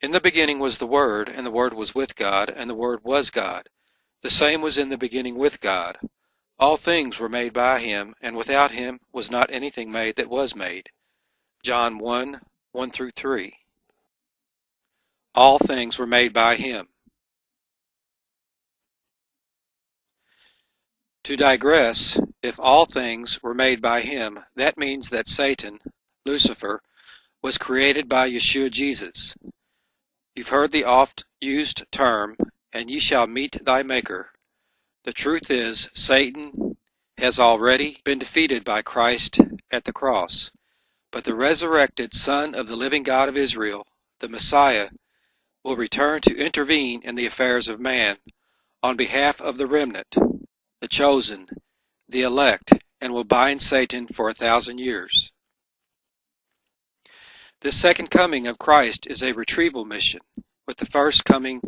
In the beginning was the Word, and the Word was with God, and the Word was God. The same was in the beginning with God. All things were made by him, and without him was not anything made that was made. John 1, 1-3. All things were made by him. To digress, if all things were made by him, that means that Satan, Lucifer, was created by Yeshua Jesus. You've heard the oft-used term, and ye shall meet thy Maker. The truth is, Satan has already been defeated by Christ at the cross. But the resurrected Son of the living God of Israel, the Messiah, will return to intervene in the affairs of man on behalf of the remnant, the chosen, the elect, and will bind Satan for 1,000 years. This second coming of Christ is a retrieval mission, with the first coming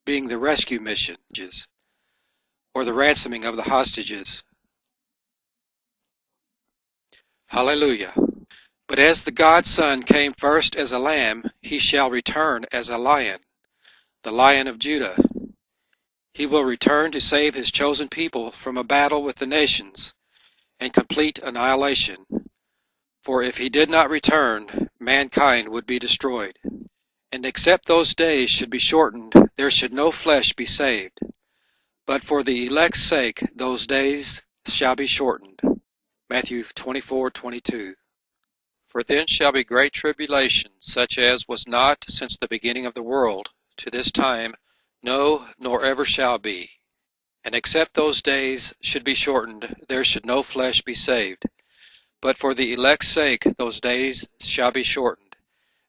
being the rescue mission, or the ransoming of the hostages. Hallelujah. But as the God's Son came first as a lamb, he shall return as a lion, the Lion of Judah. He will return to save his chosen people from a battle with the nations and complete annihilation. For if he did not return, mankind would be destroyed. And except those days should be shortened, there should no flesh be saved. But for the elect's sake, those days shall be shortened. Matthew 24:22. For then shall be great tribulation, such as was not since the beginning of the world, to this time, no, nor ever shall be. And except those days should be shortened, there should no flesh be saved. But for the elect's sake, those days shall be shortened.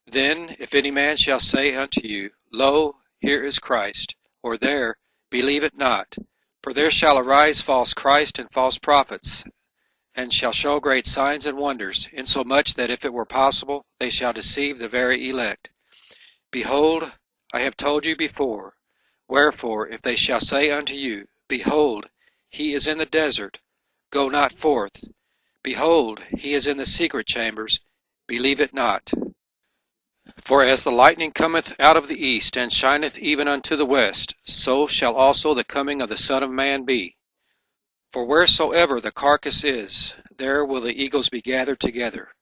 Then, if any man shall say unto you, Lo, here is Christ, or there, believe it not. For there shall arise false Christ and false prophets, and shall show great signs and wonders, insomuch that if it were possible, they shall deceive the very elect. Behold, I have told you before. Wherefore, if they shall say unto you, Behold, he is in the desert, go not forth. Behold, he is in the secret chambers, believe it not. For as the lightning cometh out of the east, and shineth even unto the west, so shall also the coming of the Son of Man be. For wheresoever the carcass is, there will the eagles be gathered together.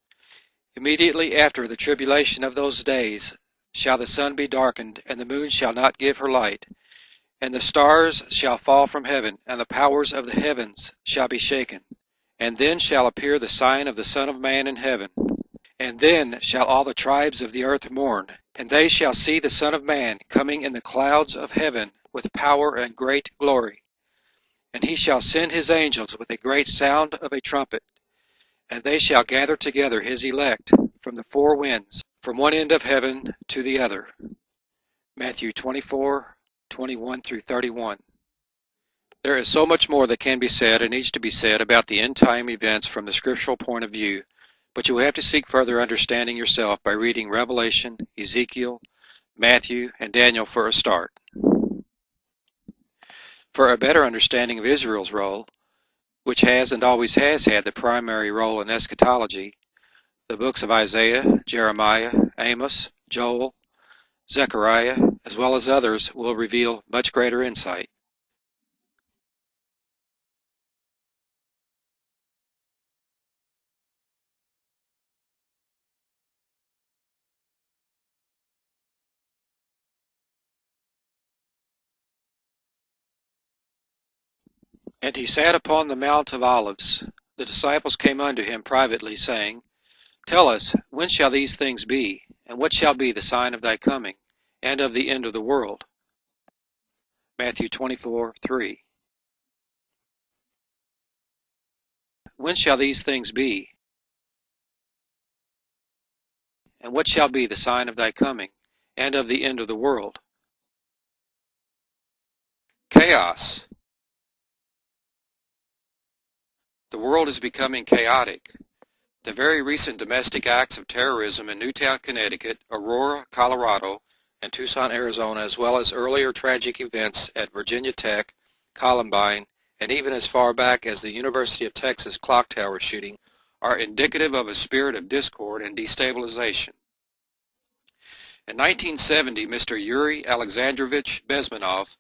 Immediately after the tribulation of those days shall the sun be darkened, and the moon shall not give her light, and the stars shall fall from heaven, and the powers of the heavens shall be shaken. And then shall appear the sign of the Son of Man in heaven. And then shall all the tribes of the earth mourn, and they shall see the Son of Man coming in the clouds of heaven with power and great glory. And he shall send his angels with a great sound of a trumpet, and they shall gather together his elect from the four winds, from one end of heaven to the other. Matthew 24:21-31. There is so much more that can be said and needs to be said about the end-time events from the scriptural point of view, but you will have to seek further understanding yourself by reading Revelation, Ezekiel, Matthew, and Daniel for a start. For a better understanding of Israel's role, which has and always has had the primary role in eschatology, the books of Isaiah, Jeremiah, Amos, Joel, Zechariah, as well as others, will reveal much greater insight. And he sat upon the Mount of Olives. The disciples came unto him privately, saying, Tell us, when shall these things be? And what shall be the sign of thy coming, and of the end of the world? Matthew 24:3. When shall these things be? And what shall be the sign of thy coming, and of the end of the world? Chaos. The world is becoming chaotic. The very recent domestic acts of terrorism in Newtown, Connecticut, Aurora, Colorado, and Tucson, Arizona, as well as earlier tragic events at Virginia Tech, Columbine, and even as far back as the University of Texas clock tower shooting, are indicative of a spirit of discord and destabilization. In 1970, Mr. Yuri Alexandrovich Bezmenov,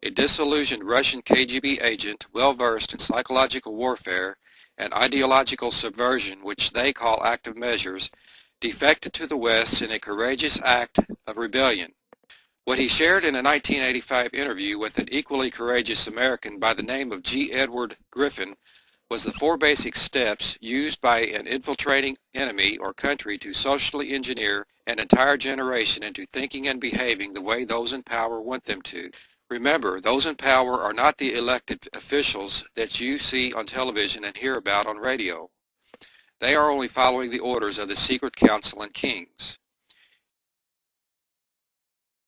a disillusioned Russian KGB agent well-versed in psychological warfare and ideological subversion, which they call active measures, defected to the West in a courageous act of rebellion. What he shared in a 1985 interview with an equally courageous American by the name of G. Edward Griffin was the 4 basic steps used by an infiltrating enemy or country to socially engineer an entire generation into thinking and behaving the way those in power want them to. Remember, those in power are not the elected officials that you see on television and hear about on radio. They are only following the orders of the secret council and kings.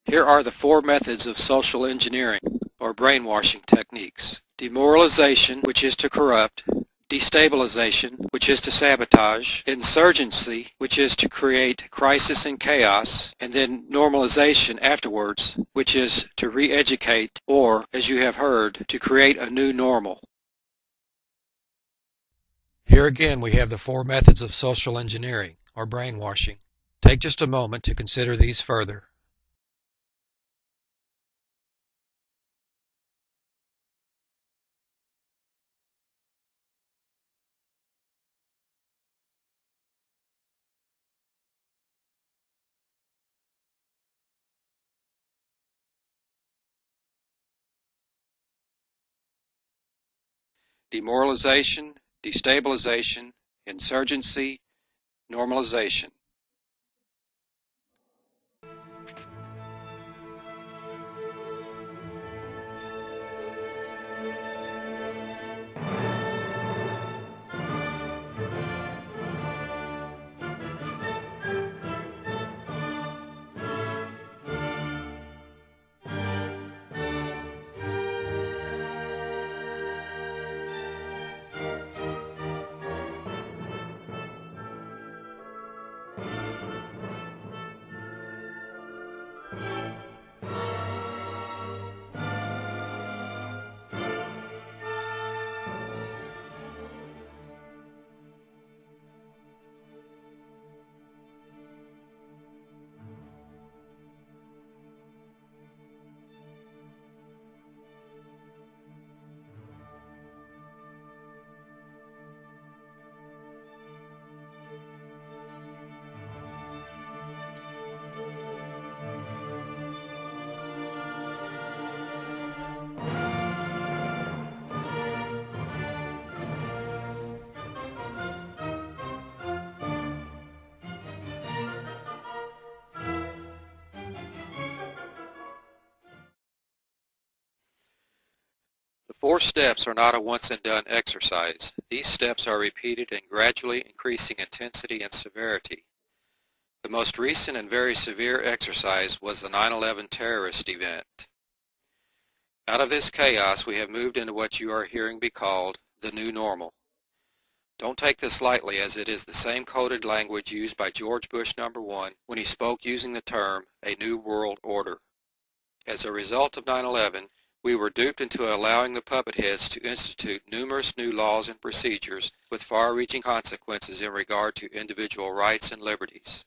Here are the 4 methods of social engineering or brainwashing techniques. Demoralization, which is to corrupt. Destabilization, which is to sabotage. Insurgency, which is to create crisis and chaos. And then normalization afterwards, which is to re-educate or, as you have heard, to create a new normal. Here again we have the 4 methods of social engineering or brainwashing. Take just a moment to consider these further. Demoralization, destabilization, insurgency, normalization. The 4 steps are not a once-and-done exercise. These steps are repeated in gradually increasing intensity and severity. The most recent and very severe exercise was the 9/11 terrorist event. Out of this chaos, we have moved into what you are hearing be called the new normal. Don't take this lightly, as it is the same coded language used by George Bush #1 when he spoke using the term a new world order. As a result of 9/11, we were duped into allowing the puppet heads to institute numerous new laws and procedures with far-reaching consequences in regard to individual rights and liberties.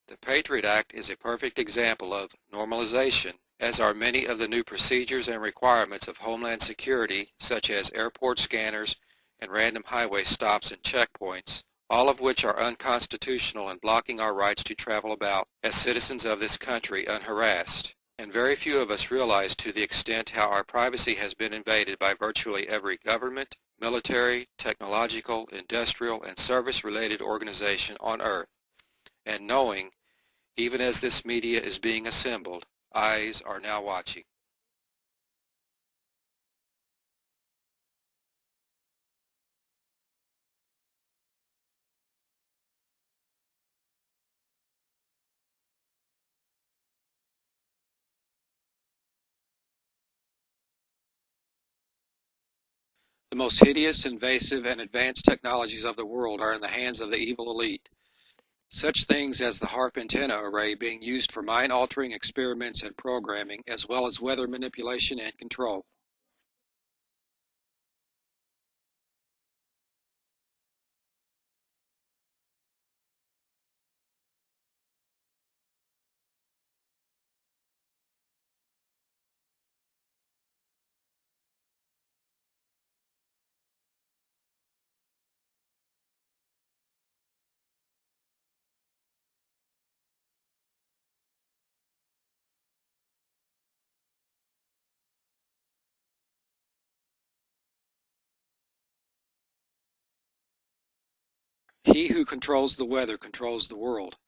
The Patriot Act is a perfect example of normalization, as are many of the new procedures and requirements of Homeland Security, such as airport scanners and random highway stops and checkpoints, all of which are unconstitutional and blocking our rights to travel about as citizens of this country unharassed. And very few of us realize to the extent how our privacy has been invaded by virtually every government, military, technological, industrial, and service-related organization on Earth. And knowing, even as this media is being assembled, eyes are now watching. The most hideous, invasive, and advanced technologies of the world are in the hands of the evil elite. Such things as the HARP antenna array being used for mind-altering experiments and programming, as well as weather manipulation and control. He who controls the weather controls the world.